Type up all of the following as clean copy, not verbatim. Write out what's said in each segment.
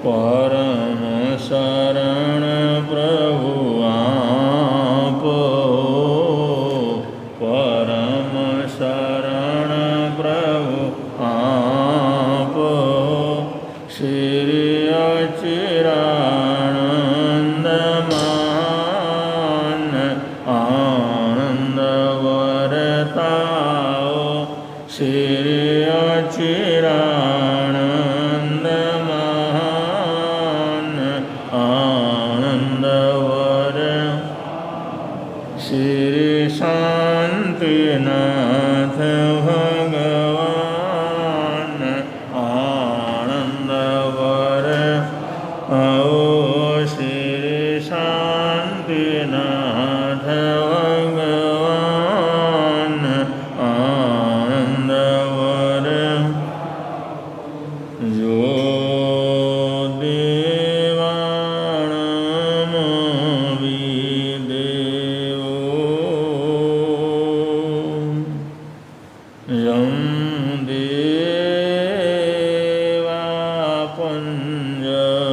परम शरण प्रभु आप, परम शरण प्रभु आप। श्री अचिरानंद मान आनंद वरताओ, श्री अचिरानंद मान आनंद वर। श्री शांतिनाथ भगवान आनंद वर आओ, श्री शांतिनाथ भगवान आनंद वर। जो देवाणमविदेवो यं देवा पञ्जलि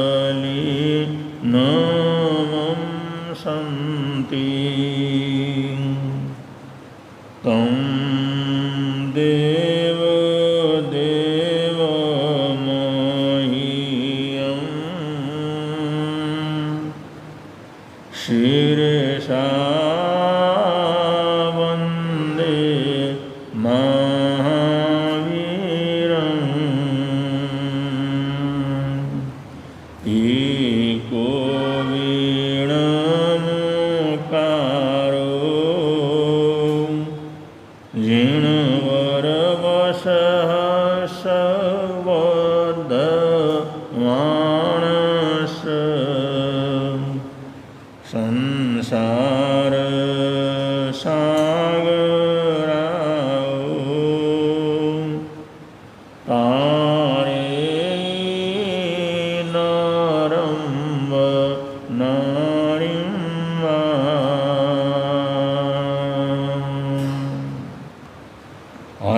नमं सन्ति, तं देवदेवमह्यं शिरसा वन्दे महावीरम्। एको वीणमुकारो जिणवरवशः सवदमानस, संसार सागराओ तारे नरं नारीं वा।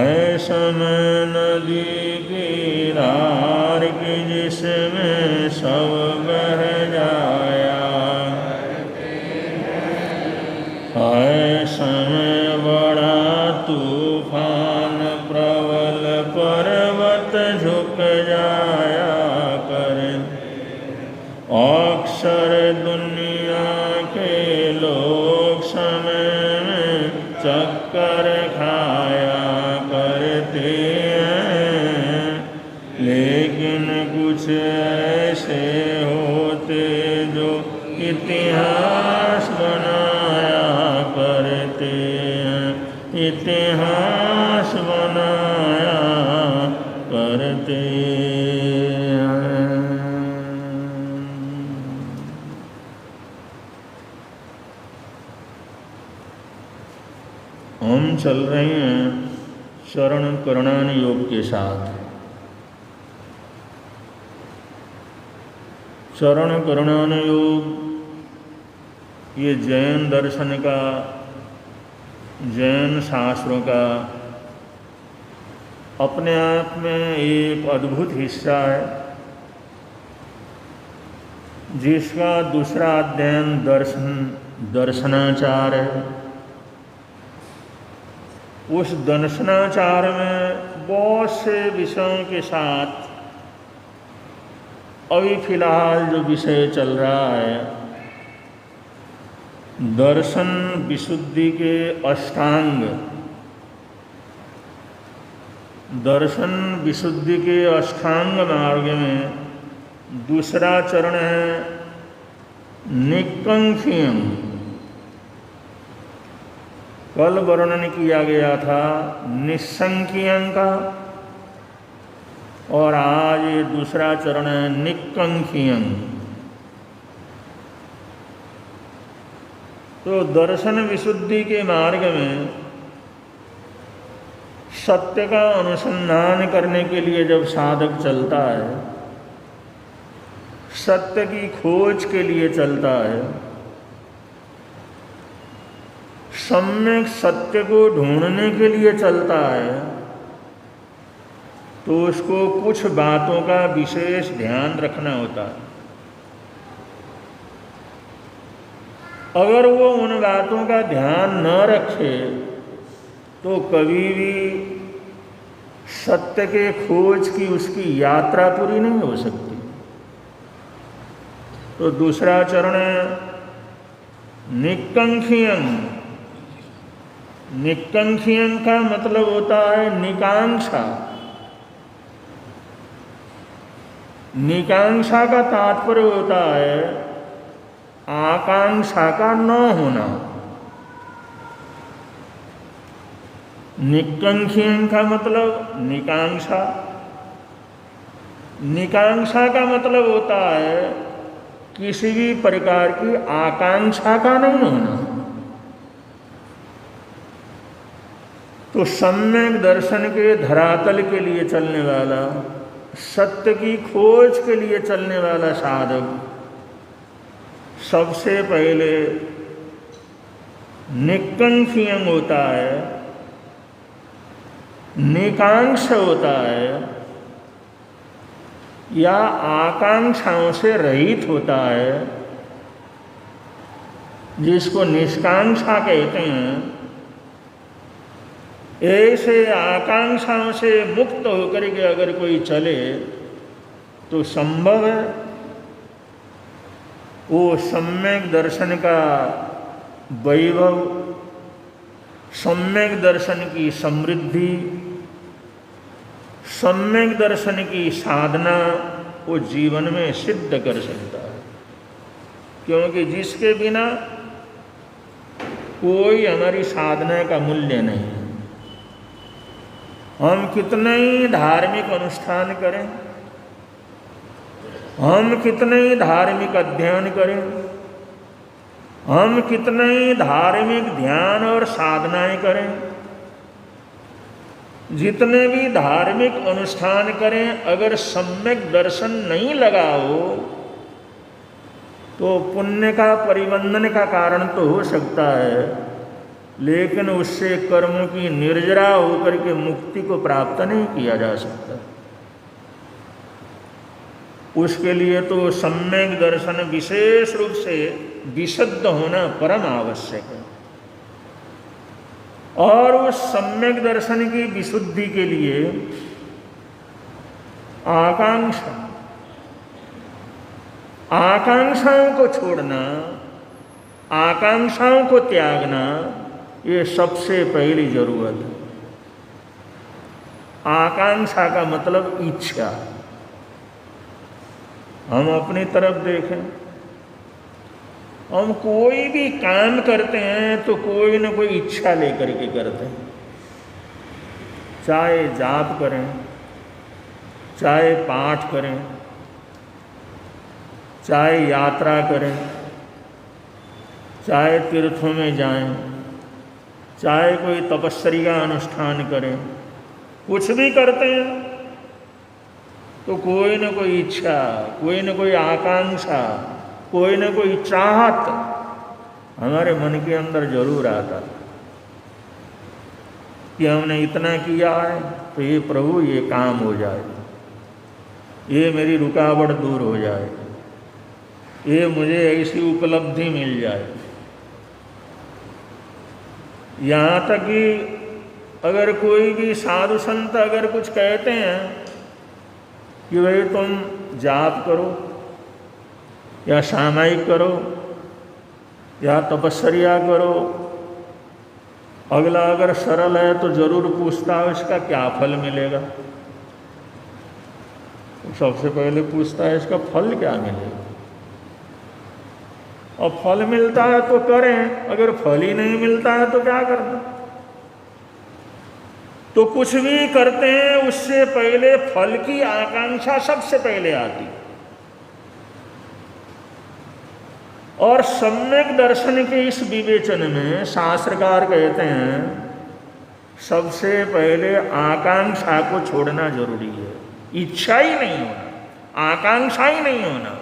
ऐसन नदी किनार की जिसमें सब बह जाया, ऐसन बड़ा तूफान प्रबल पर्वत झुक जाया करे। अक्सर दुनिया के लोग समय में चक्कर खाया करते हैं, लेकिन कुछ ऐसे होते जो इतिहास बनाया करते हैं, इतिहास बनाया करते हैं। हम चल रहे हैं शरण करणान योग के साथ। शरण करणान योग ये जैन दर्शन का, जैन शास्त्रों का अपने आप में एक अद्भुत हिस्सा है, जिसका दूसरा अध्ययन दर्शनाचार है। उस दर्शनाचार में बहुत से विषयों के साथ अभी फिलहाल जो विषय चल रहा है, दर्शन विशुद्धि के अष्टांग। दर्शन विशुद्धि के अष्टांग मार्ग में दूसरा चरण है निक्कंखियम। कल वर्णन किया गया था निस्संख्यं का, और आज ये दूसरा चरण है निक्कंखियं। तो दर्शन विशुद्धि के मार्ग में सत्य का अनुसंधान करने के लिए जब साधक चलता है, सत्य की खोज के लिए चलता है, सम्यक सत्य को ढूंढने के लिए चलता है, तो उसको कुछ बातों का विशेष ध्यान रखना होता है। अगर वो उन बातों का ध्यान न रखे तो कभी भी सत्य के खोज की उसकी यात्रा पूरी नहीं हो सकती। तो दूसरा चरण है निक्कंखियं। निक्कंखियं का मतलब होता है निकांक्षा। निकांक्षा का तात्पर्य होता है आकांक्षा का न होना। निक्कंखियं का मतलब निकांक्षा। निकांक्षा का मतलब होता है किसी भी प्रकार की आकांक्षा का नहीं होना। तो सम्यक दर्शन के धरातल के लिए चलने वाला, सत्य की खोज के लिए चलने वाला साधक सबसे पहले निक्कंखियं होता है, निकांक्ष होता है या आकांक्षाओं से रहित होता है, जिसको निष्कांक्षा कहते हैं। ऐसे आकांक्षाओं से मुक्त होकर के अगर कोई चले तो संभव है वो सम्यक दर्शन का वैभव, सम्यक दर्शन की समृद्धि, सम्यक दर्शन की साधना वो जीवन में सिद्ध कर सकता है। क्योंकि जिसके बिना कोई हमारी साधना का मूल्य नहीं है। हम कितने ही धार्मिक अनुष्ठान करें, हम कितने ही धार्मिक अध्ययन करें, हम कितने ही धार्मिक ध्यान और साधनाएं करें, जितने भी धार्मिक अनुष्ठान करें, अगर सम्यक दर्शन नहीं लगा हो तो पुण्य का परिबंधन का कारण तो हो सकता है, लेकिन उससे कर्मों की निर्जरा होकर के मुक्ति को प्राप्त नहीं किया जा सकता। उसके लिए तो सम्यक दर्शन विशेष रूप से विशुद्ध होना परम आवश्यक है। और उस सम्यक दर्शन की विशुद्धि के लिए आकांक्षा, आकांक्षाओं को छोड़ना, आकांक्षाओं को त्यागना, ये सबसे पहली जरूरत है। आकांक्षा का मतलब इच्छा। हम अपनी तरफ देखें, हम कोई भी काम करते हैं तो कोई न कोई इच्छा लेकर के करते हैं। चाहे जाप करें, चाहे पाठ करें, चाहे यात्रा करें, चाहे तीर्थों में जाएं, चाहे कोई तपस्या का अनुष्ठान करें, कुछ भी करते हैं तो कोई न कोई इच्छा, कोई न कोई आकांक्षा, कोई न कोई चाहत हमारे मन के अंदर जरूर आता कि हमने इतना किया है तो ये प्रभु ये काम हो जाए, ये मेरी रुकावट दूर हो जाए, ये मुझे ऐसी उपलब्धि मिल जाए। यहाँ तक कि अगर कोई भी साधु संत अगर कुछ कहते हैं कि भाई तुम जाप करो या सामायिक करो या तपस्या करो, अगला अगर सरल है तो जरूर पूछता है इसका क्या फल मिलेगा। सबसे पहले पूछता है इसका फल क्या मिलेगा। और फल मिलता है तो करें, अगर फल ही नहीं मिलता है तो क्या करना। तो कुछ भी करते हैं उससे पहले फल की आकांक्षा सबसे पहले आती। और सम्यक दर्शन के इस विवेचन में शास्त्रकार कहते हैं सबसे पहले आकांक्षा को छोड़ना जरूरी है। इच्छा ही नहीं होना, आकांक्षा ही नहीं होना।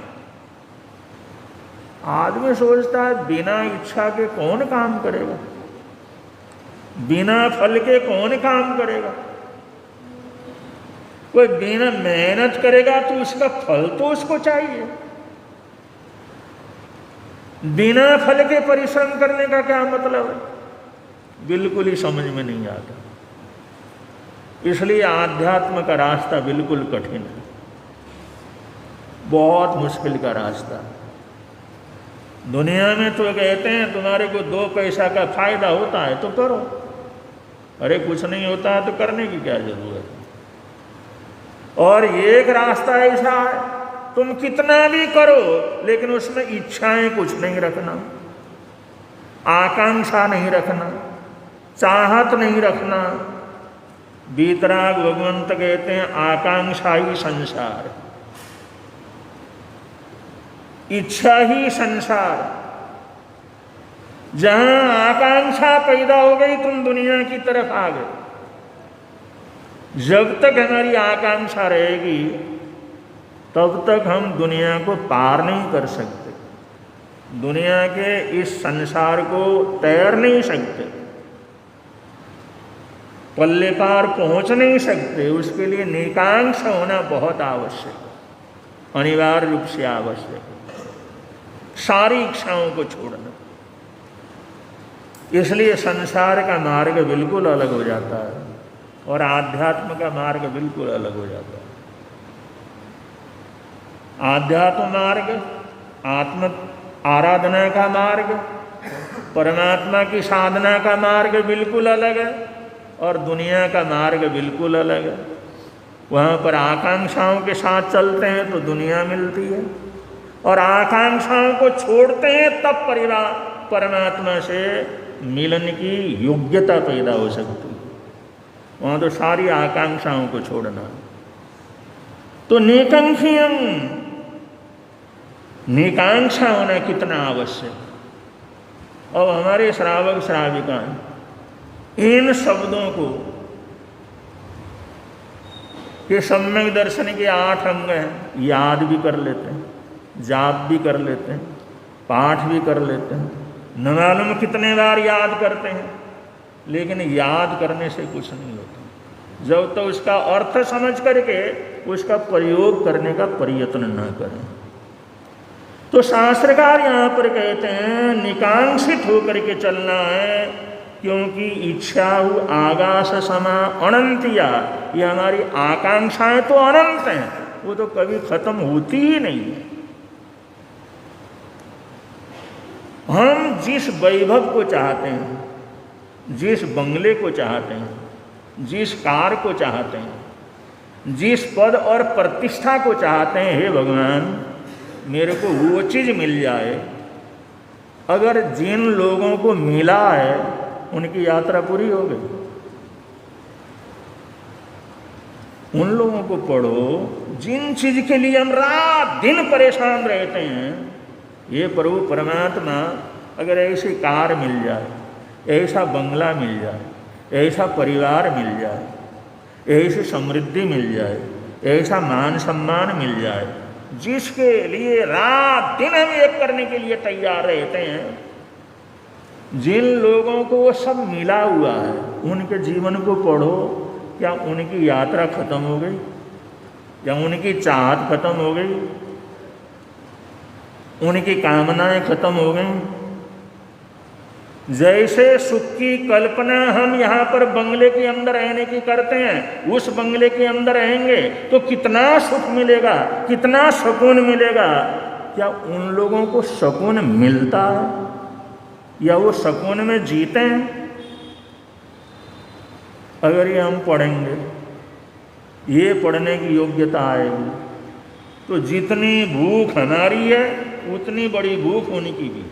आदमी सोचता है बिना इच्छा के कौन काम करेगा, बिना फल के कौन काम करेगा। कोई बिना मेहनत करेगा तो उसका फल तो उसको चाहिए। बिना फल के परिश्रम करने का क्या मतलब है? बिल्कुल ही समझ में नहीं आता। इसलिए आध्यात्म का रास्ता बिल्कुल कठिन है, बहुत मुश्किल का रास्ता। दुनिया में तो कहते हैं तुम्हारे को 2 पैसा का फायदा होता है तो करो, अरे कुछ नहीं होता है तो करने की क्या जरूरत है। और एक रास्ता ऐसा है, तुम कितना भी करो लेकिन उसमें इच्छाएं कुछ नहीं रखना, आकांक्षा नहीं रखना, चाहत नहीं रखना। वीतराग भगवंत कहते हैं आकांक्षा ही संसार, इच्छा ही संसार। जहां आकांक्षा पैदा हो गई तुम दुनिया की तरफ आ गए। जब तक हमारी आकांक्षा रहेगी तब तक हम दुनिया को पार नहीं कर सकते, दुनिया के इस संसार को तैर नहीं सकते, पल्ले पार पहुंच नहीं सकते। उसके लिए नेकांक्षा होना बहुत आवश्यक है, अनिवार्य रूप से आवश्यक है। सारी इच्छाओं को छोड़ना। इसलिए संसार का मार्ग बिल्कुल अलग हो जाता है और आध्यात्म का मार्ग बिल्कुल अलग हो जाता है। आध्यात्म मार्ग आत्म आराधना का मार्ग, परमात्मा की साधना का मार्ग बिल्कुल अलग है और दुनिया का मार्ग बिल्कुल अलग है। वहाँ पर आकांक्षाओं के साथ चलते हैं तो दुनिया मिलती है और आकांक्षाओं को छोड़ते हैं तब परिवार परमात्मा से मिलन की योग्यता पैदा हो सकती है। वहाँ तो सारी आकांक्षाओं को छोड़ना। तो नेकांक्षियम, नेकांक्षा होना कितना आवश्यक। अब हमारे श्रावक श्राविका इन शब्दों को के सम्यक दर्शन के 8 अंग हैं, याद भी कर लेते हैं, जाप भी कर लेते हैं, पाठ भी कर लेते हैं, न मालूम कितने बार याद करते हैं, लेकिन याद करने से कुछ नहीं होता जब तो उसका अर्थ समझ करके उसका प्रयोग करने का प्रयत्न न करें। तो शास्त्रकार यहाँ पर कहते हैं निकांक्षित होकर के चलना है, क्योंकि इच्छा हु आगास समा अनंतिया, ये हमारी आकांक्षाएं तो अनंत हैं, वो तो कभी खत्म होती ही नहीं है। हम जिस वैभव को चाहते हैं, जिस बंगले को चाहते हैं, जिस कार को चाहते हैं, जिस पद और प्रतिष्ठा को चाहते हैं, हे भगवान मेरे को वो चीज़ मिल जाए। अगर जिन लोगों को मिला है उनकी यात्रा पूरी हो गई। उन लोगों को पढ़ो जिन चीज़ के लिए हम रात दिन परेशान रहते हैं। ये प्रभु परमात्मा अगर ऐसी कार मिल जाए, ऐसा बंगला मिल जाए, ऐसा परिवार मिल जाए, ऐसी समृद्धि मिल जाए, ऐसा मान सम्मान मिल जाए, जिसके लिए रात दिन हम एक करने के लिए तैयार रहते हैं, जिन लोगों को वो सब मिला हुआ है उनके जीवन को पढ़ो। क्या उनकी यात्रा खत्म हो गई? क्या उनकी चाहत खत्म हो गई? उनकी कामनाएं खत्म हो गई? जैसे सुख की कल्पना हम यहाँ पर बंगले के अंदर रहने की करते हैं, उस बंगले के अंदर रहेंगे तो कितना सुख मिलेगा, कितना सुकून मिलेगा। क्या उन लोगों को सुकून मिलता है या वो सुकून में जीते हैं? अगर ये हम पढ़ेंगे, ये पढ़ने की योग्यता आएगी, तो जितनी भूख हमारी है उतनी बड़ी भूख उनकी भी।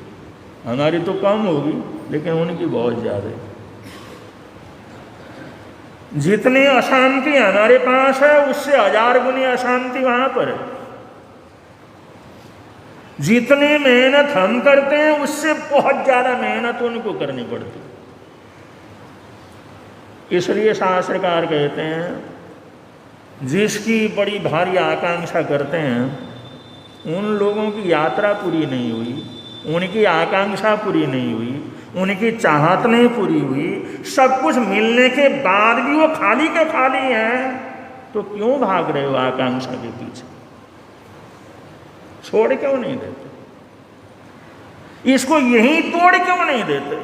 हमारी तो कम होगी लेकिन उनकी बहुत ज़्यादा है। जितनी अशांति हमारे पास है उससे 1000 गुनी अशांति वहाँ पर है। जितनी मेहनत हम करते हैं उससे बहुत ज़्यादा मेहनत उनको करनी पड़ती है। इसलिए शास्त्रकार कहते हैं जिसकी बड़ी भारी आकांक्षा करते हैं उन लोगों की यात्रा पूरी नहीं हुई, उनकी आकांक्षा पूरी नहीं हुई, उनकी चाहत नहीं पूरी हुई, सब कुछ मिलने के बाद भी वो खाली के खाली हैं, तो क्यों भाग रहे हो आकांक्षा के पीछे? छोड़ क्यों नहीं देते? इसको यहीं तोड़ क्यों नहीं देते?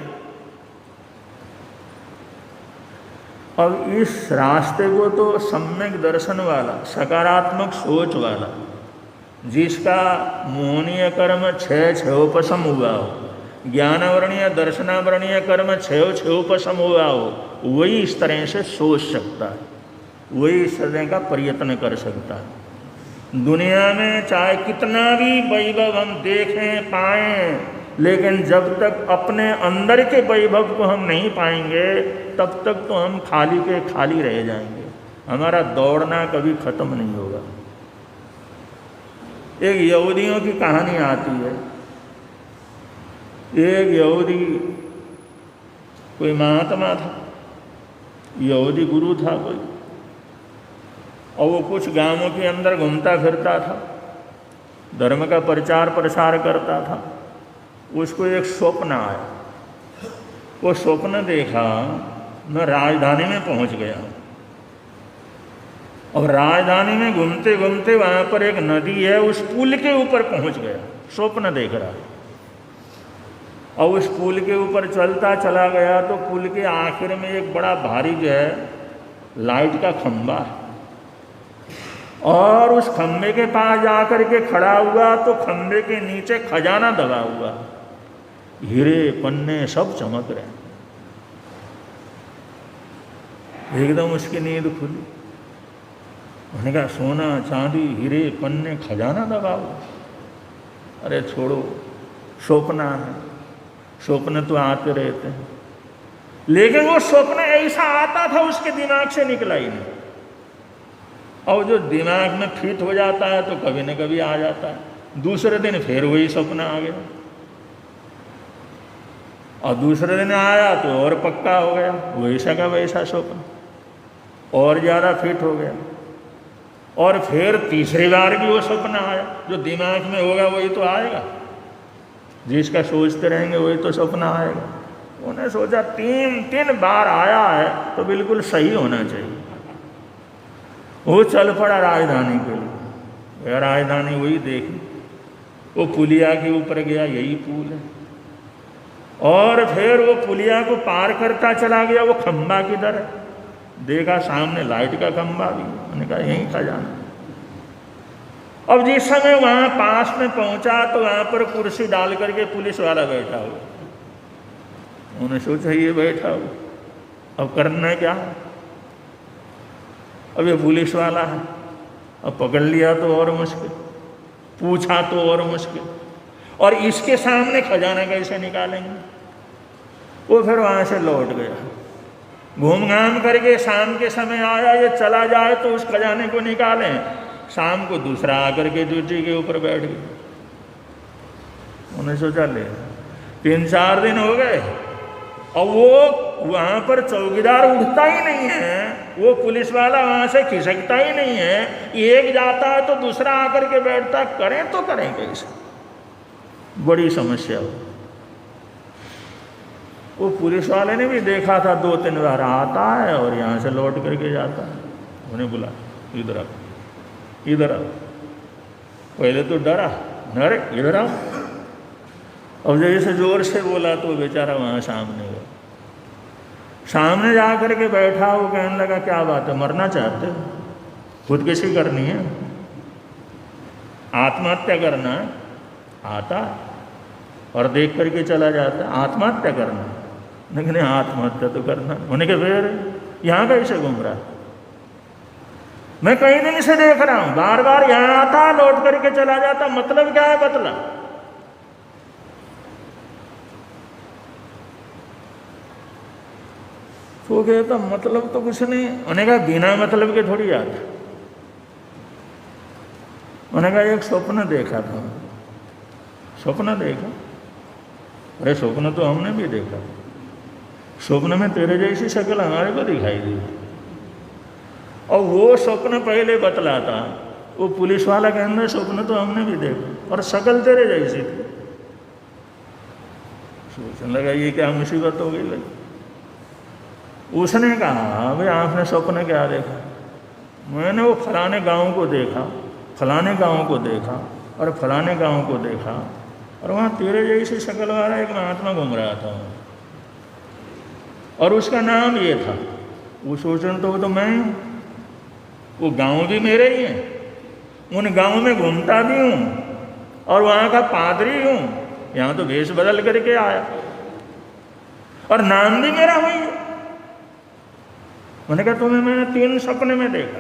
अब इस रास्ते को तो सम्यक दर्शन वाला, सकारात्मक सोच वाला, जिसका मोहनीय कर्म क्षय क्षयोपशम हुआ हो, ज्ञानवर्णीय दर्शनावर्णीय कर्म क्षय क्षयोपशम हुआ हो, वही इस तरह से सोच सकता है, वही इस तरह का प्रयत्न कर सकता है। दुनिया में चाहे कितना भी वैभव हम देखें पाएं, लेकिन जब तक अपने अंदर के वैभव को हम नहीं पाएंगे, तब तक तो हम खाली के खाली रह जाएंगे। हमारा दौड़ना कभी खत्म नहीं होगा। एक यहूदियों की कहानी आती है। एक यहूदी कोई महात्मा था, यहूदी गुरु था कोई, और वो कुछ गांवों के अंदर घूमता फिरता था, धर्म का प्रचार प्रसार करता था। उसको एक स्वप्न आया। वो स्वप्न देखा, मैं राजधानी में पहुंच गया हूँ। और राजधानी में घूमते घूमते वहाँ पर एक नदी है, उस पुल के ऊपर पहुँच गया। स्वप्न देख रहा है। और उस पुल के ऊपर चलता चला गया तो पुल के आखिर में एक बड़ा भारी जो है लाइट का खंबा है। और उस खंबे के पास जाकर के खड़ा हुआ तो खंबे के नीचे खजाना दबा हुआ, हीरे पन्ने सब चमक रहे। एकदम उसकी नींद खुली। उन्होंने कहा, सोना चांदी हीरे पन्ने खजाना दबा हुआ? अरे छोड़ो, स्वप्न है, स्वप्न तो आते रहते हैं। लेकिन वो स्वप्न ऐसा आता था, उसके दिमाग से निकला ही नहीं। और जो दिमाग में फिट हो जाता है तो कभी न कभी आ जाता है। दूसरे दिन फिर वही स्वप्न आ गया, और दूसरे दिन आया तो और पक्का हो गया, वैसा का वैसा स्वप्न, और ज़्यादा फिट हो गया। और फिर तीसरी बार भी वो स्वप्न आया। जो दिमाग में होगा वही तो आएगा, जिसका सोचते रहेंगे वही तो स्वप्न आएगा। उन्हें सोचा तीन बार आया है तो बिल्कुल सही होना चाहिए। वो चल पड़ा राजधानी के लिए। राजधानी वही देखी, वो पुलिया के ऊपर गया, यही पुल है। और फिर वो पुलिया को पार करता चला गया। वो खंबा किधर है? देखा सामने लाइट का खंबा भी। मैंने कहा यहीं खजाना। अब जिस समय वहां पास में पहुंचा तो वहां पर कुर्सी डाल करके पुलिस वाला बैठा हुआ। उन्होंने सोचा ये बैठा हुआ, अब करना क्या? अब ये पुलिस वाला है, अब पकड़ लिया तो और मुश्किल, पूछा तो और मुश्किल, और इसके सामने खजाना कैसे निकालेंगे? वो फिर वहां से लौट गया। घूम घाम करके शाम के समय आया, ये चला जाए तो उस खजाने को निकालें। शाम को दूसरा आकर के ड्यूटी के ऊपर बैठ गया। उन्होंने सोचा ले 3-4 दिन हो गए, और वो वहाँ पर चौकीदार उठता ही नहीं है, वो पुलिस वाला वहाँ से खिसकता ही नहीं है। एक जाता है तो दूसरा आकर के बैठता, करें तो करें कैसे? बड़ी समस्या हो। वो पुलिस वाले ने भी देखा था 2-3 बार आता है और यहाँ से लौट करके जाता है। उन्हें बुला, इधर आओ, इधर आओ। पहले तो डरा, अरे इधर आओ। अब जैसे जोर से बोला तो बेचारा वहाँ सामने गया। सामने जा कर के बैठा, वो कहने लगा क्या बात है, मरना चाहते हो? खुदकुशी करनी है, आत्महत्या करना है? आता और देख करके चला जाता, आत्महत्या करना? लेकिन आत्महत्या तो करना। उन्हें कहा फिर यहाँ कैसे घूम रहा? मैं कई दिन से देख रहा हूँ, बार बार यहाँ आता, लौट करके चला जाता, मतलब क्या है बतला? तो कहता मतलब तो कुछ नहीं। उन्हें कहा बिना मतलब के थोड़ी आता। उन्हें कहा एक स्वप्न देखा था। स्वप्न देखा? अरे स्वप्न तो हमने भी देखा। स्वप्न में तेरे जैसी शक्ल हमारे को दिखाई दी, और वो स्वप्न पहले बतलाता। वो पुलिस वाला के अंदर स्वप्न तो हमने भी देखा और शक्ल तेरे जैसी थी। सोचने लगा ये क्या मुसीबत हो गई लगी। उसने कहा भाई आपने स्वप्न क्या देखा? मैंने वो फलाने गांव को देखा, फलाने गांव को देखा और फलाने गांव को देखा, और वहाँ तेरे जैसी शक्ल वाला एक महात्मा घूम रहा था और उसका नाम ये था। वो सोच रहे तो मैं हूँ, वो गांव भी मेरे ही हैं, उन गांव में घूमता भी हूँ और वहाँ का पादरी हूँ, यहाँ तो वेश बदल करके आया और नाम भी मेरा वही है। मैंने कहा तुम्हें मैंने 3 सपने में देखा।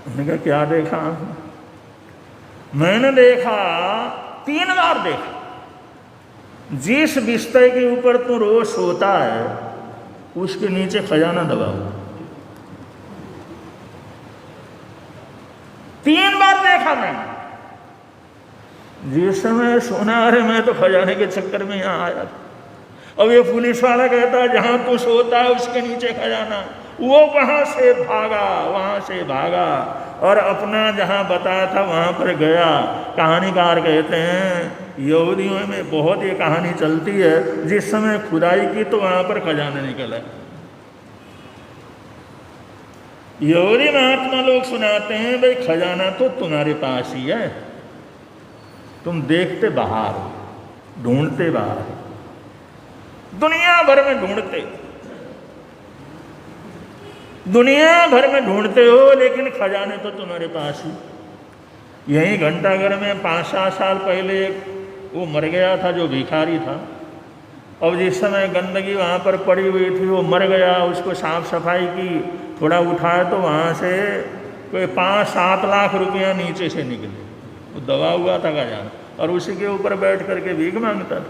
मैंने कहा क्या देखा? मैंने देखा 3 बार देखा, जिस बिस्तर के ऊपर तू रोज सोता है उसके नीचे खजाना दबा हुआ। 3 बार देखा मैंने। जिस समय सोना, अरे मैं तो खजाने के चक्कर में यहाँ आया था। अब ये पुलिस वाला कहता है जहाँ तू सोता है उसके नीचे खजाना, वो वहाँ से भागा और अपना जहाँ बताया था वहाँ पर गया। कहानीकार कहते हैं यहूदियों में बहुत ये कहानी चलती है, जिस समय खुदाई की तो वहाँ पर खजाना निकला। यहूदी महात्मा लोग सुनाते हैं भाई खजाना तो तुम्हारे पास ही है, तुम देखते बाहर, ढूंढते बाहर, दुनिया भर में ढूंढते हो, लेकिन खजाने तो तुम्हारे पास ही। यही घंटाघर में 5-7 साल पहले वो मर गया था जो भिखारी था। अब जिस समय गंदगी वहाँ पर पड़ी हुई थी वो मर गया, उसको साफ सफाई की, थोड़ा उठाया तो वहाँ से कोई 5-7 लाख रुपया नीचे से निकले। वो दबा हुआ था खजाना और उसी के ऊपर बैठ करके भीख मांगता था।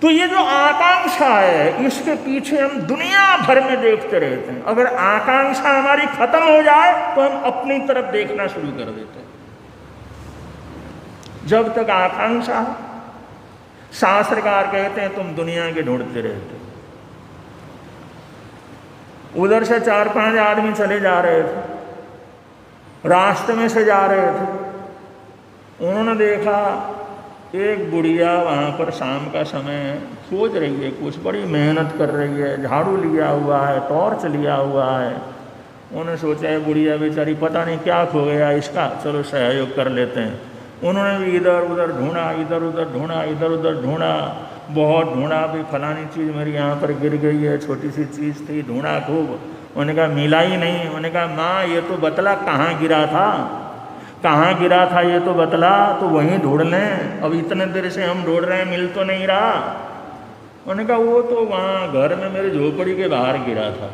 तो ये जो आकांक्षा है इसके पीछे हम दुनिया भर में देखते रहते हैं। अगर आकांक्षा हमारी खत्म हो जाए तो हम अपनी तरफ देखना शुरू कर देते हैं। जब तक आकांक्षा, शास्त्रकार कहते हैं तुम दुनिया के ढूंढते रहते हो। उधर से 4-5 आदमी चले जा रहे थे, रास्ते में से जा रहे थे, उन्होंने देखा एक बुढ़िया वहाँ पर शाम का समय खोज रही है, कुछ बड़ी मेहनत कर रही है, झाड़ू लिया हुआ है, टॉर्च लिया हुआ है। उन्होंने सोचा है बुढ़िया बेचारी पता नहीं क्या खो गया इसका, चलो सहयोग कर लेते हैं। उन्होंने भी इधर उधर ढूंढा, इधर उधर ढूंढा, बहुत ढूंढा, भी फलानी चीज़ मेरी यहाँ पर गिर गई है, छोटी सी चीज़ थी, ढूंढा खूब। उन्होंने कहा मिला ही नहीं। उन्होंने कहा माँ ये तो बतला कहाँ गिरा था ये तो बतला, तो वहीं ढूंढ लें, अब इतने देर से हम ढूंढ रहे हैं मिल तो नहीं रहा। उन्होंने कहा वो तो वहाँ घर में मेरे झोपड़ी के बाहर गिरा था।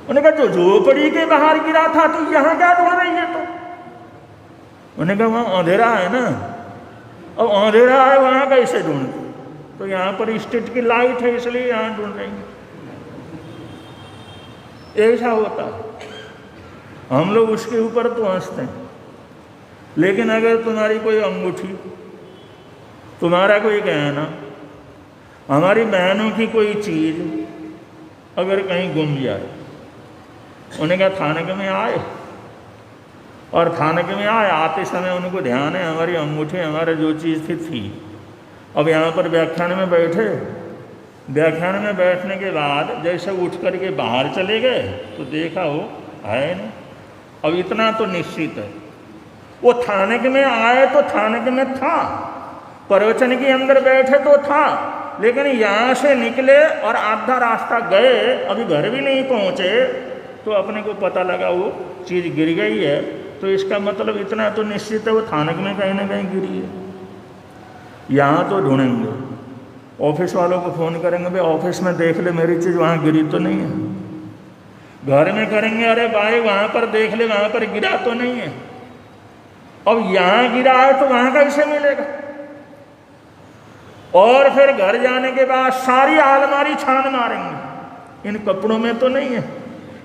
उन्होंने कहा जो झोपड़ी के बाहर गिरा था तो यहाँ क्या ढूंढ रही है? तो उन्होंने कहा वहाँ अंधेरा है ना, अब अंधेरा है वहाँ कैसे ढूंढ? तो यहाँ पर स्ट्रीट की लाइट है इसलिए यहाँ ढूंढ रही है। ऐसा होता है। हम लोग उसके ऊपर तो हंसते हैं, लेकिन अगर तुम्हारी कोई अंगूठी, तुम्हारा कोई गहना, हमारी बहनों की कोई चीज़ अगर कहीं गुम जाए, उन्हें कहा थाने में आए, और थाने में आते समय उनको ध्यान है हमारी अंगूठी, हमारा जो चीज़ थी। अब यहाँ पर व्याख्यान में बैठे, व्याख्यान में बैठने के बाद जैसे उठ कर के बाहर चले गए तो देखा वो है नहीं। अब इतना तो निश्चित है वो थाने में आए तो थाने में था, प्रवचन के अंदर बैठे तो था, लेकिन यहाँ से निकले और आधा रास्ता गए, अभी घर भी नहीं पहुँचे, तो अपने को पता लगा वो चीज़ गिर गई है। तो इसका मतलब इतना तो निश्चित है वो थाने में कहीं ना कहीं गिरी है। यहाँ तो ढूंढेंगे, ऑफिस वालों को फ़ोन करेंगे भाई ऑफिस में देख ले मेरी चीज़ वहाँ गिरी तो नहीं है। घर में करेंगे अरे भाई वहाँ पर देख ले वहाँ पर गिरा तो नहीं है। अब यहाँ गिरा है तो वहाँ कैसे मिलेगा? और फिर घर जाने के बाद सारी अलमारी छान मारेंगे, इन कपड़ों में तो नहीं है,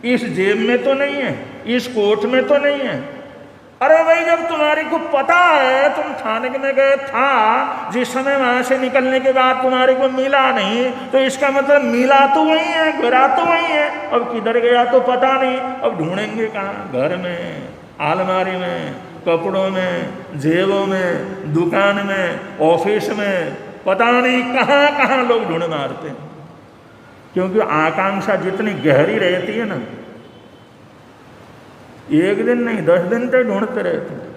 इस जेब में तो नहीं है, इस कोट में तो नहीं है। अरे भाई जब तुम्हारे को पता है तुम थाने में गए था, जिस समय वहां से निकलने के बाद तुम्हारे को मिला नहीं, तो इसका मतलब मिला तो वही है, गिरा तो वही है, अब किधर गया तो पता नहीं। अब ढूंढेंगे कहाँ? घर में, अलमारी में, कपड़ों में, जेबों में, दुकान में, ऑफिस में, पता नहीं कहाँ कहाँ लोग ढूंढ मारते हैं। क्योंकि आकांक्षा जितनी गहरी रहती है ना, एक दिन नहीं 10 दिन तक ढूंढते रहते हैं।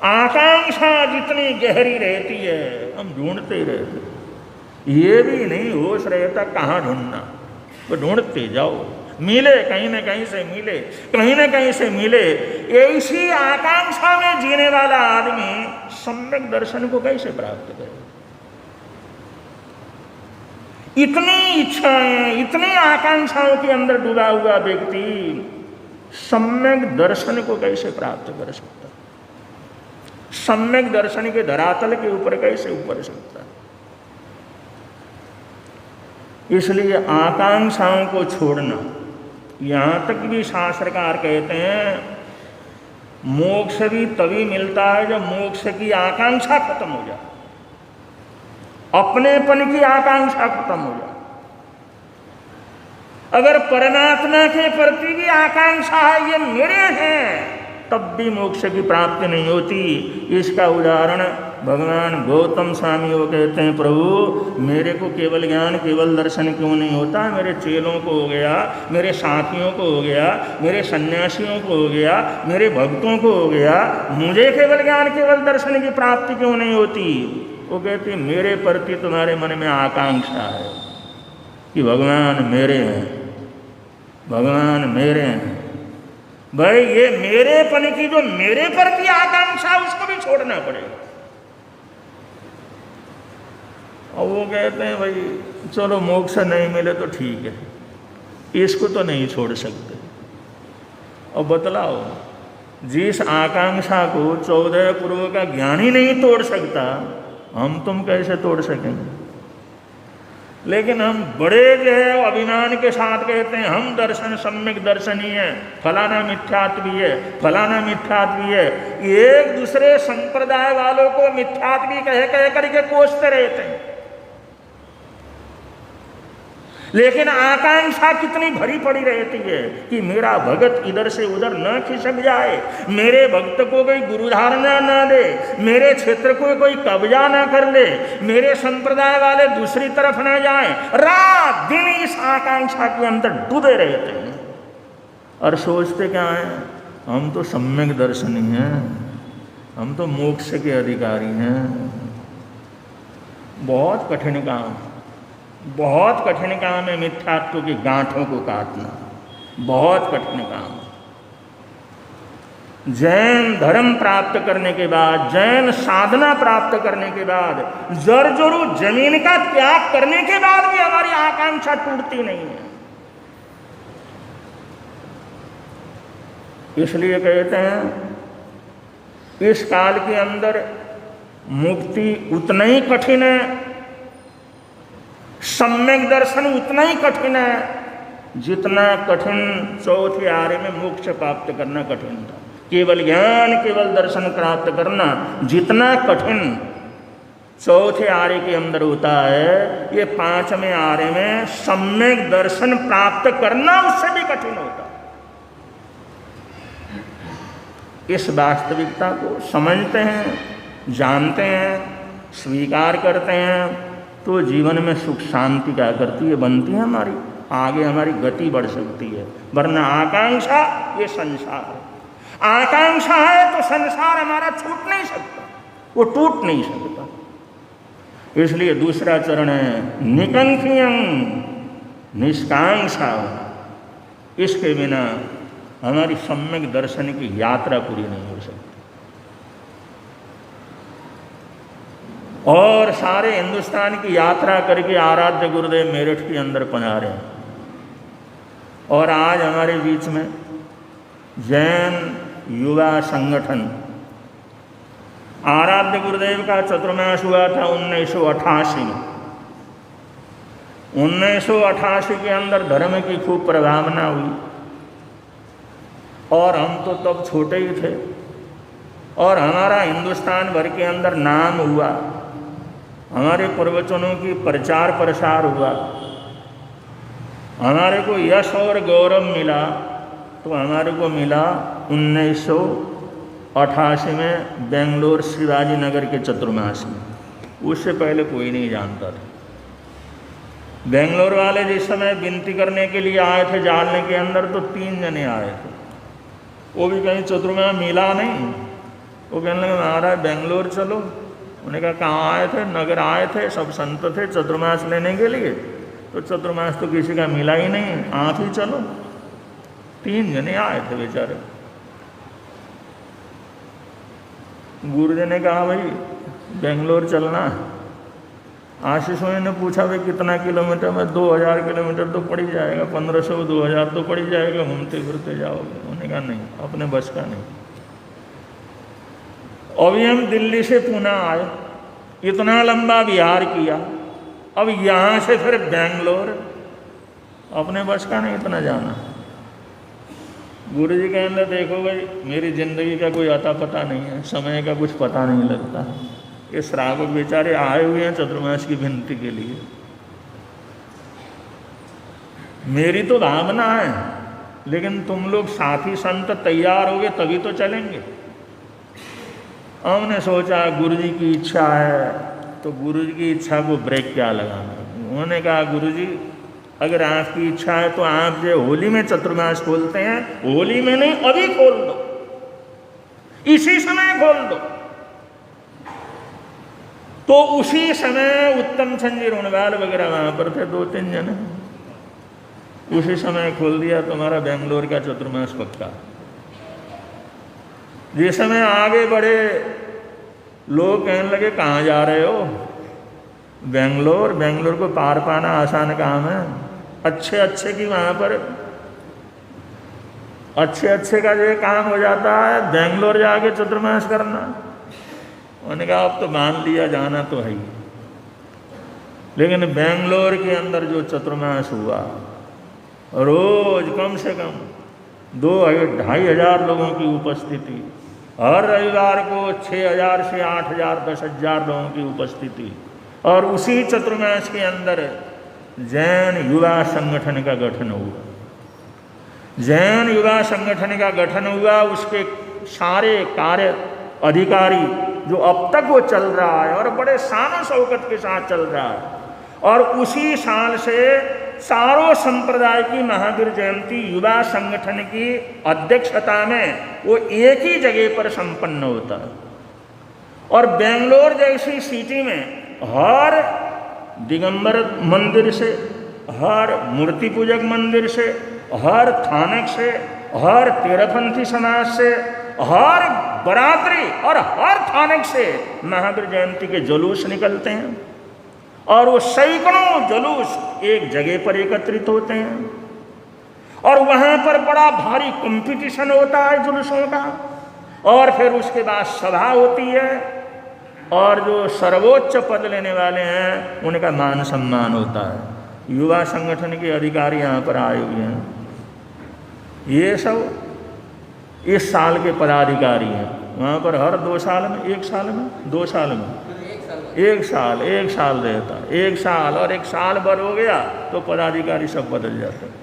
आकांक्षा जितनी गहरी रहती है हम ढूंढते ही रहते। ये भी नहीं होश रहता कहाँ ढूंढना, तो ढूंढते जाओ, मिले कहीं ना कहीं से मिले, कहीं ना कहीं से मिले। ऐसी आकांक्षा में जीने वाला आदमी सम्यक दर्शन को कैसे प्राप्त करे? इतनी इच्छाएं, इतनी आकांक्षाओं के अंदर डूबा हुआ व्यक्ति सम्यक दर्शन को कैसे प्राप्त कर सकता? सम्यक दर्शन के धरातल के ऊपर कैसे ऊपर सकता? इसलिए आकांक्षाओं को छोड़ना, यहां तक भी शास्त्रकार कहते हैं मोक्ष भी तभी मिलता है जब मोक्ष की आकांक्षा खत्म हो जाए, अपनेपन की आकांक्षा खत्म हो जाए। अगर परमात्मा के प्रति भी आकांक्षा है, ये मेरे हैं, तब भी मोक्ष की प्राप्ति नहीं होती। इसका उदाहरण भगवान गौतम स्वामी वो कहते हैं, प्रभु मेरे को केवल ज्ञान केवल दर्शन क्यों नहीं होता? मेरे चेलों को हो गया, मेरे साथियों को हो गया, मेरे सन्यासियों को हो गया, मेरे भक्तों को हो गया, मुझे केवल ज्ञान केवल दर्शन की प्राप्ति क्यों नहीं होती? वो कहते मेरे प्रति तुम्हारे मन में आकांक्षा है कि भगवान मेरे हैं, भगवान मेरे हैं। भाई ये मेरेपन की जो मेरे प्रति आकांक्षा उसको भी छोड़ना पड़ेगा। और वो कहते हैं भाई चलो मोक्ष नहीं मिले तो ठीक है, इसको तो नहीं छोड़ सकते। और बतलाओ, जिस आकांक्षा को 14 पूर्व का ज्ञानी नहीं तोड़ सकता, हम तुम कैसे तोड़ सकेंगे? लेकिन हम बड़े जो है अभिमान के साथ कहते हैं हम दर्शन सम्यक दर्शन ही है, फलाना मिथ्यात्व भी है, फलाना मिथ्यात्व भी है। एक दूसरे संप्रदाय वालों को मिथ्यात्व भी कह करके कोसते रहते हैं। लेकिन आकांक्षा कितनी भरी पड़ी रहती है कि मेरा भगत इधर से उधर न खिसक जाए, मेरे भक्त को कोई गुरुधारणा न दे, मेरे क्षेत्र को कोई कब्जा न कर ले, मेरे संप्रदाय वाले दूसरी तरफ न जाए। रात दिन इस आकांक्षा के अंदर डूबे रहते हैं और सोचते क्या है, हम तो सम्यक दर्शनी हैं, हम तो मोक्ष के अधिकारी हैं। बहुत कठिन काम, बहुत कठिन काम है मिथ्यात्व की गांठों को काटना, बहुत कठिन काम। जैन धर्म प्राप्त करने के बाद, जैन साधना प्राप्त करने के बाद, जर्जरू जमीन का त्याग करने के बाद भी हमारी आकांक्षा टूटती नहीं है। इसलिए कहते हैं इस काल के अंदर मुक्ति उतना ही कठिन है, सम्यक दर्शन उतना ही कठिन है जितना कठिन चौथे आर्य में मोक्ष प्राप्त करना कठिन था। केवल ज्ञान केवल दर्शन प्राप्त करना जितना कठिन चौथे आर्य के अंदर होता है, ये पांचवें आर्य में सम्यक दर्शन प्राप्त करना उससे भी कठिन होता। इस वास्तविकता को समझते हैं, जानते हैं, स्वीकार करते हैं तो जीवन में सुख शांति क्या करती है, बनती है हमारी, आगे हमारी गति बढ़ सकती है। वरना आकांक्षा ये संसार है, आकांक्षा है तो संसार हमारा छूट नहीं सकता, वो टूट नहीं सकता। इसलिए दूसरा चरण है निकंखियं निष्कांक्षा। इसके बिना हमारी सम्यक दर्शन की यात्रा पूरी नहीं हो सकती। और सारे हिंदुस्तान की यात्रा करके आराध्य गुरुदेव मेरठ के अंदर पधारे हैं और आज हमारे बीच में जैन युवा संगठन, आराध्य गुरुदेव का चतुर्मास हुआ था 1988 में। 1988 के अंदर धर्म की खूब प्रभावना हुई और हम तो तब छोटे ही थे और हमारा हिंदुस्तान भर के अंदर नाम हुआ, हमारे प्रवचनों की प्रचार प्रसार हुआ, हमारे को यश और गौरव मिला। तो हमारे को मिला 1988 में बेंगलोर शिवाजी नगर के चतुर्मास में। उससे पहले कोई नहीं जानता था। बेंगलोर वाले जिस समय विनती करने के लिए आए थे जालने के अंदर, तो 3 जने आए थे, वो भी कहीं चतुर्मा मिला नहीं। वो कहने लगे महाराज बेंगलोर चलो। उन्होंने कहा कहाँ आए थे? नगर आए थे, सब संत थे चतुर्मास लेने के लिए, तो चतुर्मास तो किसी का मिला ही नहीं, आप ही चलो। 3 जने आए थे बेचारे। गुरुजी ने कहा भाई बेंगलोर चलना। आशीष ने पूछा भाई कितना किलोमीटर? में 2000 किलोमीटर तो पड़ ही जाएगा, 1500 2000 तो पड़ ही जाएगा, घूमते फिरते जाओगे। उन्होंने कहा नहीं, अपने बस का नहीं। अभी हम दिल्ली से पुणे आए, इतना लंबा बिहार किया, अब यहाँ से फिर बेंगलोर, अपने बस का नहीं इतना जाना। गुरुजी कहने लगे देखो भाई मेरी ज़िंदगी का कोई अता पता नहीं है, समय का कुछ पता नहीं लगता। ये श्रावक बेचारे आए हुए हैं चतुर्मास की विनती के लिए। मेरी तो भावना है, लेकिन तुम लोग साथी संत तैयार होगे तभी तो चलेंगे। हमने सोचा गुरुजी की इच्छा है, तो गुरुजी की इच्छा को ब्रेक क्या लगाना। उन्होंने कहा गुरुजी अगर आपकी इच्छा है तो आप जो होली में चतुर्मास खोलते हैं, होली में नहीं अभी खोल दो, इसी समय खोल दो। तो उसी समय उत्तम चंद जी रोनवाल वगैरह वहां पर थे, 2-3 जने, उसी समय खोल दिया तुम्हारा बेंगलोर का चतुर्मास पक्का। जिस समय आगे बढ़े लोग कहने लगे कहाँ जा रहे हो? बेंगलोर। बेंगलोर को पार पाना आसान काम है, अच्छे की वहाँ पर अच्छे का जो काम हो जाता है, बेंगलोर जाके चतुर्मास करना। उन्होंने कहा अब तो मान लिया जाना तो है ही, लेकिन बेंगलोर के अंदर जो चतुर्मास हुआ, रोज कम से कम 2-2.5 हजार लोगों की उपस्थिति, हर रविवार को 6000 से 8000 10,000 लोगों की उपस्थिति। और उसी चतुर्मास के अंदर जैन युवा संगठन का गठन हुआ। जैन युवा संगठन का गठन हुआ, उसके सारे कार्य अधिकारी जो अब तक वो चल रहा है और बड़े शान शौकत के साथ चल रहा है। और उसी साल से सारों संप्रदाय की महावीर जयंती युवा संगठन की अध्यक्षता में वो एक ही जगह पर संपन्न होता है। और बेंगलोर जैसी सिटी में हर दिगंबर मंदिर से, हर मूर्ति पूजक मंदिर से, हर थानक से, हर तेरहपंथी समाज से, हर बरादरी और हर थानक से महावीर जयंती के जुलूस निकलते हैं। और वो सैकड़ों जुलूस एक जगह पर एकत्रित होते हैं और वहाँ पर बड़ा भारी कंपटीशन होता है जुलूसों का। और फिर उसके बाद सभा होती है और जो सर्वोच्च पद लेने वाले हैं उनका मान सम्मान होता है। युवा संगठन के अधिकारी यहाँ पर आए हुए हैं, ये सब इस साल के पदाधिकारी हैं। वहाँ पर हर 2 साल में, 1 साल में, 2 साल में, 1 साल रहता, 1 साल और 1 साल भर हो गया तो पदाधिकारी सब बदल जाते हैं।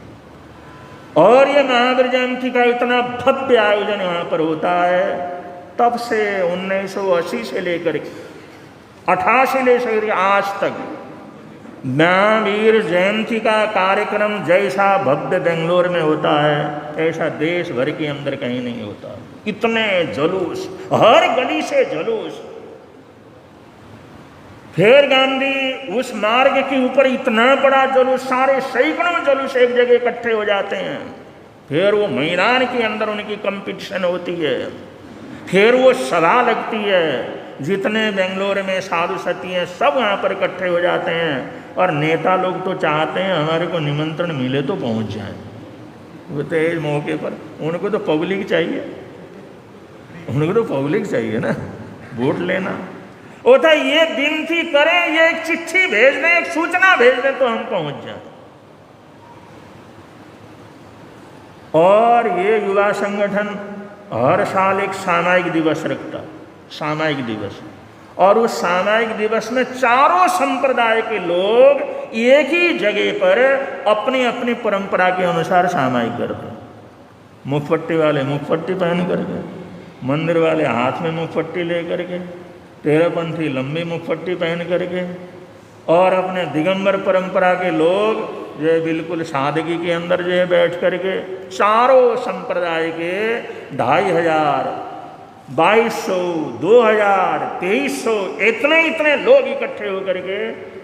और ये महावीर जयंती का इतना भव्य आयोजन यहाँ पर होता है। तब से 1980 से लेकर 88 ले कर आज तक महावीर जयंती का कार्यक्रम जैसा भव्य बेंगलोर में होता है, ऐसा देश भर के अंदर कहीं नहीं होता। इतने जुलूस, हर गली से जुलूस। फिर गांधी उस मार्ग के ऊपर इतना बड़ा जुलूस, सारे सैकड़ों जुलूस एक जगह इकट्ठे हो जाते हैं। फिर वो मैदान के अंदर उनकी कंपटीशन होती है, फिर वो सभा लगती है। जितने बेंगलोर में साधु सती हैं सब वहाँ पर इकट्ठे हो जाते हैं। और नेता लोग तो चाहते हैं हमारे को निमंत्रण मिले तो पहुँच जाएं। वो तो इस मौके पर उनको तो पब्लिक चाहिए, उनको तो पब्लिक चाहिए ना वोट लेना। वो था ये विनती करें, ये एक चिट्ठी भेज दें, एक सूचना भेज दें तो हम पहुँच जाएं। और ये युवा संगठन हर साल एक सामायिक दिवस रखता, सामायिक दिवस। और उस सामायिक दिवस में चारों संप्रदाय के लोग एक ही जगह पर अपनी अपनी परंपरा के अनुसार सामायिक करते। मुखपट्टी वाले मुखपट्टी पहन करके, मंदिर वाले हाथ में मुखपट्टी ले करके, तेरहपंथी लंबी मुखपट्टी पहन करके, और अपने दिगंबर परंपरा के लोग जो है बिल्कुल सादगी के अंदर जो है बैठ करके चारों संप्रदाय के 2500, 2200, 2000, 2300 इतने लोग इकट्ठे होकर के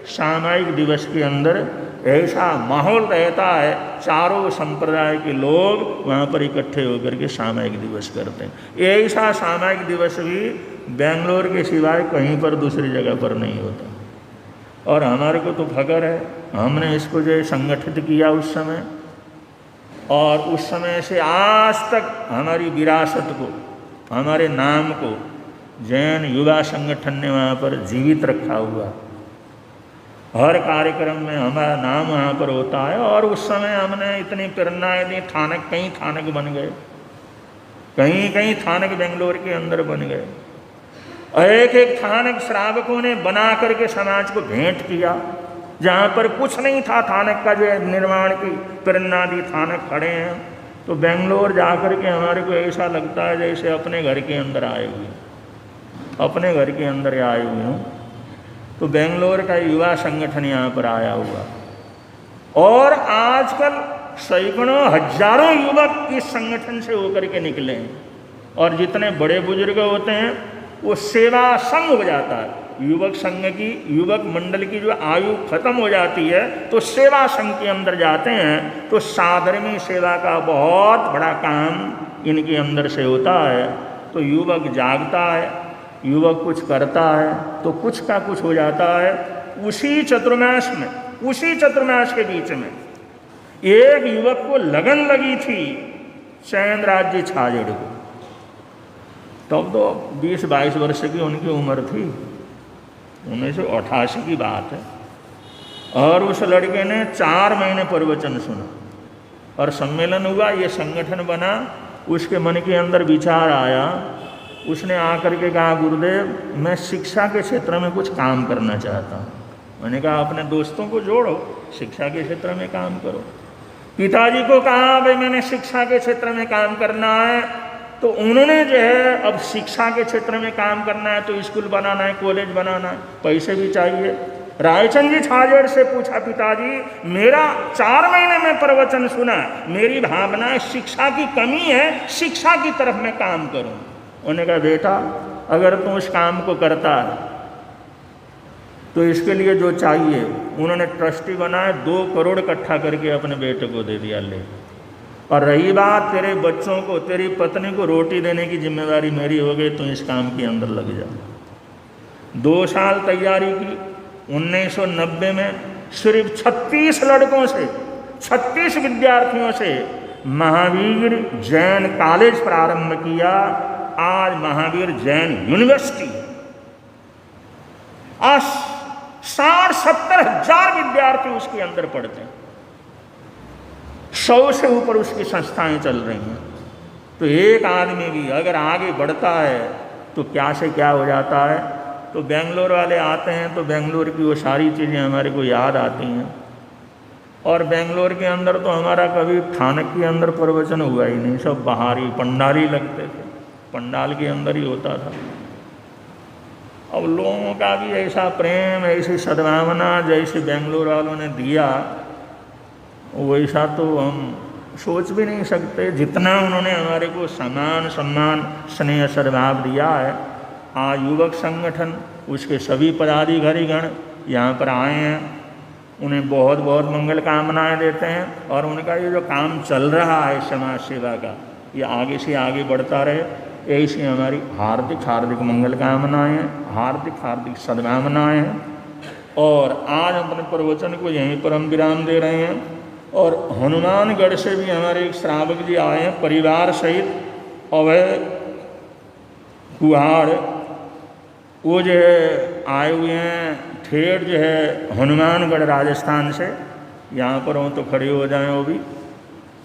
सामायिक दिवस के अंदर ऐसा माहौल रहता है, चारों संप्रदाय के लोग वहाँ पर इकट्ठे होकर के सामायिक दिवस करते हैं। ऐसा सामायिक दिवस भी बेंगलोर के सिवाय कहीं पर दूसरी जगह पर नहीं होता। और हमारे को तो फख्र है, हमने इसको जो संगठित किया उस समय, और उस समय से आज तक हमारी विरासत को, हमारे नाम को जैन युवा संगठन ने वहाँ पर जीवित रखा हुआ। हर कार्यक्रम में हमारा नाम वहाँ पर होता है। और उस समय हमने इतनी प्रेरणाएं दी, थानक, कई थानक बन गए, कहीं थानक बेंगलोर के अंदर बन गए। एक थानक श्रावकों ने बना करके समाज को भेंट किया। जहाँ पर कुछ नहीं था थानक का जो निर्माण की प्रेरणा दी, थानक खड़े हैं। तो बेंगलोर जाकर के हमारे को ऐसा लगता है जैसे अपने घर के अंदर आए हुए, अपने घर के अंदर आए हुए हों। तो बेंगलोर का युवा संगठन यहाँ पर आया हुआ, और आजकल सैकड़ों हजारों युवक इस संगठन से होकर के निकले हैं। और जितने बड़े बुजुर्ग होते हैं वो सेवा संघ हो जाता है। युवक संघ की, युवक मंडल की जो आयु खत्म हो जाती है तो सेवा संघ के अंदर जाते हैं। तो साधर्मी सेवा का बहुत बड़ा काम इनके अंदर से होता है। तो युवक जागता है, युवक कुछ करता है तो कुछ का कुछ हो जाता है। उसी चतुर्मास में, उसी चतुर्मास के बीच में एक युवक को लगन लगी थी चैनराज जी छाजेड़ को। तब तो 20-22 वर्ष की उनकी उम्र थी, 1988 की बात है। और उस लड़के ने 4 महीने प्रवचन सुना और सम्मेलन हुआ, ये संगठन बना। उसके मन के अंदर विचार आया, उसने आकर के कहा, गुरुदेव मैं शिक्षा के क्षेत्र में कुछ काम करना चाहता हूँ। मैंने कहा अपने दोस्तों को जोड़ो, शिक्षा के क्षेत्र में काम करो। पिताजी को कहा भाई मैंने शिक्षा के क्षेत्र में काम करना है। तो उन्होंने जो है अब शिक्षा के क्षेत्र में काम करना है तो स्कूल बनाना है, कॉलेज बनाना है, पैसे भी चाहिए। रायचंद जी छाजेड़ से पूछा, पिताजी मेरा 4 महीने में प्रवचन सुना, मेरी भावना शिक्षा की कमी है, शिक्षा की तरफ मैं काम करूं। उन्होंने कहा बेटा अगर तुम उस काम को करता है तो इसके लिए जो चाहिए, उन्होंने ट्रस्टी बनाए, 2 करोड़ इकट्ठा करके अपने बेटे को दे दिया, ले। और रही बात तेरे बच्चों को, तेरी पत्नी को रोटी देने की जिम्मेदारी मेरी हो गई, तो इस काम के अंदर लग जा। 2 साल तैयारी की। 1990 में सिर्फ 36 लड़कों से, 36 विद्यार्थियों से महावीर जैन कॉलेज प्रारंभ किया। आज महावीर जैन यूनिवर्सिटी, आज 60-70 हजार विद्यार्थी उसके अंदर पढ़ते हैं। 100 से ऊपर उसकी संस्थाएं चल रही हैं। तो एक आदमी भी अगर आगे बढ़ता है तो क्या से क्या हो जाता है। तो बेंगलोर वाले आते हैं तो बेंगलोर की वो सारी चीज़ें हमारे को याद आती हैं। और बेंगलोर के अंदर तो हमारा कभी थानक के अंदर प्रवचन हुआ ही नहीं, सब बाहरी पंडाल ही लगते थे, पंडाल के अंदर ही होता था। अब लोगों का भी ऐसा प्रेम, ऐसी सद्भावना जैसे बेंगलोर वालों ने दिया, वैसा तो हम सोच भी नहीं सकते। जितना उन्होंने हमारे को सम्मान, स्नेह, सद्भाव दिया है। आज युवक संगठन, उसके सभी पदाधिकारीगण यहाँ पर आए हैं, उन्हें बहुत बहुत मंगल कामनाएं देते हैं। और उनका ये जो काम चल रहा है समाज सेवा का, ये आगे से आगे बढ़ता रहे, ऐसी हमारी हार्दिक हार्दिक मंगल कामनाएँ हैं, हार्दिक हार्दिक सद्भावनाएँ हैं। और आज हम अपने प्रवचन को यहीं पर हम विराम दे रहे हैं। और हनुमानगढ़ से भी हमारे एक श्रावक जी आए हैं परिवार सहित, अभय कुहाड़, वो जो है आए हुए हैं ठेठ जो है हनुमानगढ़ राजस्थान से। यहाँ पर हों तो खड़े हो जाएं वो भी,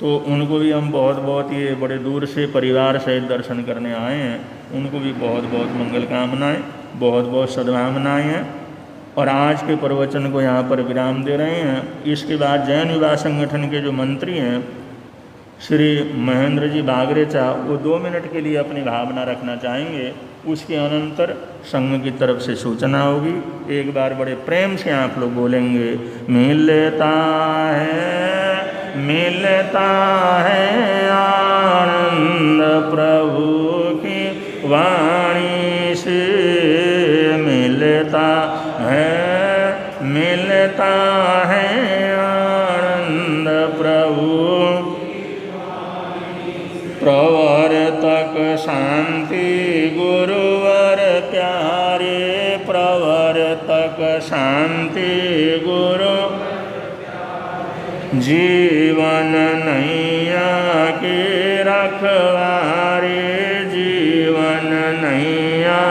तो उनको भी हम बहुत बहुत, ये बड़े दूर से परिवार सहित दर्शन करने आए हैं, उनको भी बहुत बहुत मंगल कामनाएँ, बहुत बहुत सद्भावनाएँ हैं। और आज के प्रवचन को यहाँ पर विराम दे रहे हैं। इसके बाद जैन युवा संगठन के जो मंत्री हैं श्री महेंद्र जी बागरेचा वो 2 मिनट के लिए अपनी भावना रखना चाहेंगे। उसके अनंतर संघ की तरफ से सूचना होगी। एक बार बड़े प्रेम से आप लोग बोलेंगे, मिलता है आनंद प्रभु की वाणी से, मिलता है आनंद प्रभु। प्रवर्तक शांति गुरुवर प्यारे, प्रवर्तक शांति गुरु जीवन नैया के रखवारे, जीवन नैया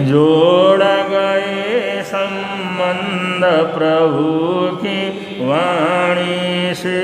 जोड़ गए संबंध प्रभु की वाणी से।